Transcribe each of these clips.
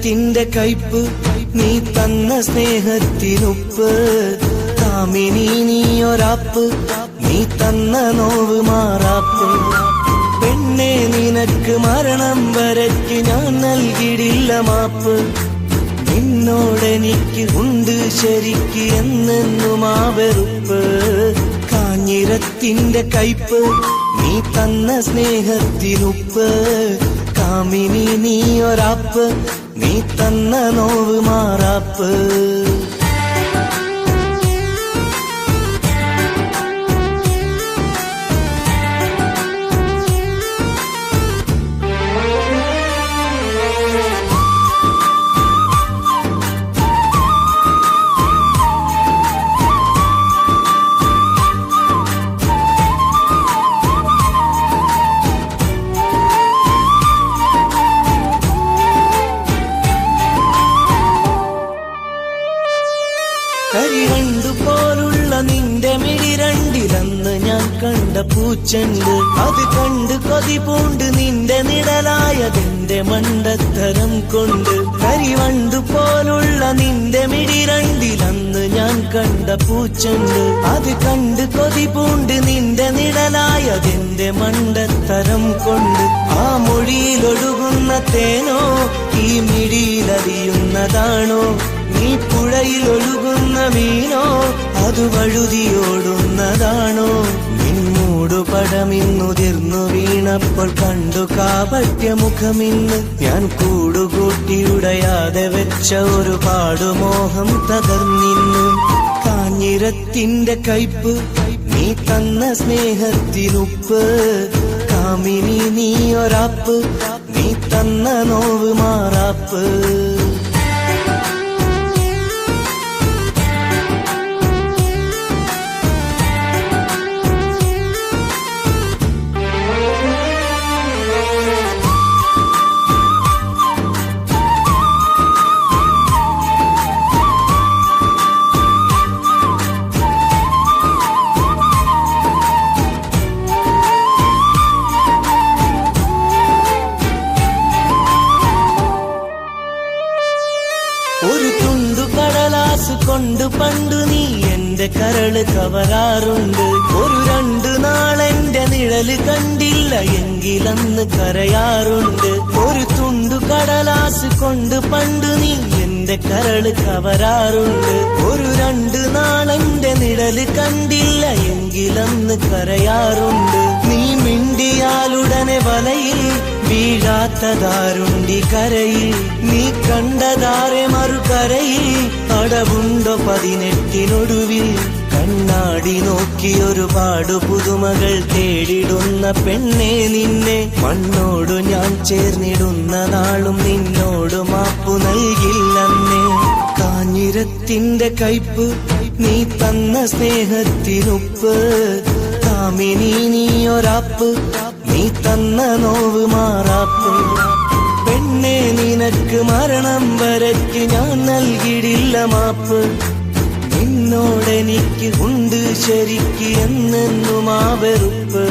കാഞ്ഞിരത്തിന്റെ കയ്പ് നീ തന്ന സ്നേഹത്തിനുപ്പ്. കാമിനി നീയൊരാപ്പ് നീ തന്ന നോവ് മാറാപ്പ്. പെണ്ണെ നിനക്ക് മരണം വരയ്ക്ക് ഞാൻ നൽകിയിടില്ല മാപ്പ്. നിന്നോടെനിക്ക് ഉണ്ട് ശരിക്ക് എന്നെന്നും ആ വെറുപ്പ്. കാഞ്ഞിരത്തിന്റെ കയ്പ് നീ തന്ന സ്നേഹത്തിനുപ്പ്. കാമിനി നീയൊരാപ്പ് നീ തന്ന നോവ് മാറാപ്പ്. കരിവണ്ടു പോലുള്ള നിന്റെ മിഴി രണ്ടിലന്ന് ഞാൻ കണ്ട പൂച്ചെണ്ട്. അത് കണ്ട് കൊതി പൂണ്ട് നിന്റെ നിഴലായതെന്റെ മണ്ടത്തരം കൊണ്ട്. കരിവണ്ടു പോലുള്ള നിന്റെ മിഴി രണ്ടിലന്ന് ഞാൻ കണ്ട പൂച്ചെണ്ട്. അത് കണ്ട് കൊതി പൂണ്ട് നിന്റെ നിഴലായതെന്റെ മണ്ടത്തരം കൊണ്ട്. ആ മൊഴിയിലൊഴുകുന്ന തേനോ ഈ മിഴിയിലറിയുന്നതാണോ? നീ പുഴയിലൊഴുകുന്ന മീനോ അത് വഴുതിയോടുന്നതാണോ? നിന്നൂടുപടമിന്നുതിർന്നു വീണപ്പോൾ കണ്ടു കാപട്യ മുഖമിന്ന്. ഞാൻ കൂടുകൂട്ടിയുടയാതെ വെച്ച ഒരു പാടുമോഹം തകർന്നിന്ന്. കാഞ്ഞിരത്തിന്റെ കയ്പ് നീ തന്ന സ്നേഹത്തിനുപ്പ്. കാമിനി നീയൊരാപ്പ് നീ തന്ന നോവ് മാറാപ്പ്. ഒരു തുണ്ടു കടലാസ് കൊണ്ട് പണ്ടു നീ എന്റെ കരള് കവരാറുണ്ട്. ഒരു 2 നാളെന്റെ നിഴല് കണ്ടില്ല എങ്കിലന്ന് കരയാറുണ്ട്. ഒരു തുണ്ടു കടലാസ് കൊണ്ട് പണ്ടു നീ എന്റെ കരള് കവരാറുണ്ട്. ഒരു 2 നാളെന്റെ നിഴല് കണ്ടില്ല എങ്കിലന്ന് കരയാറുണ്ട്. നീ മിണ്ടിയാലുടനെ വലയിൽ വീഴാത്തതാരുണ്ടി കരയിൽ. നീ കണ്ടതാരെ മറുകരയിൽ അടവുണ്ടോ 18-നൊടുവിൽ. കണ്ണാടി നോക്കി ഒരുപാട് പുതുമകൾ തേടിടുന്ന പെണ്ണെ നിന്നെ മണ്ണോടു ഞാൻ ചേർന്നിടുന്ന നാളും നിന്നോട് മാപ്പു നൽകില്ലെന്നേ. കാഞ്ഞിരത്തിന്റെ കയ്പ് നീ തന്ന സ്നേഹത്തിനുപ്പ്. കാമിനി നീയൊരാപ്പ് നീ തന്ന നോവ് മാറാപ്പ്. പെണ്ണെ നിനക്ക് മരണം വരയ്ക്ക് ഞാൻ നൽകിയിടില്ല മാപ്പ്. നിന്നോടെനിക്ക് ഉണ്ട് ശരിക്ക് എന്നെന്നും ആ വെറുപ്പ്.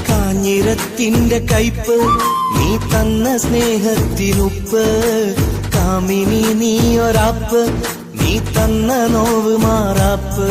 കാഞ്ഞിരത്തിന്റെ കയ്പ് നീ തന്ന സ്നേഹത്തിനുപ്പ്. കാമിനി നീയൊരാപ്പ് നീ തന്ന നോവ് മാറാപ്പ്.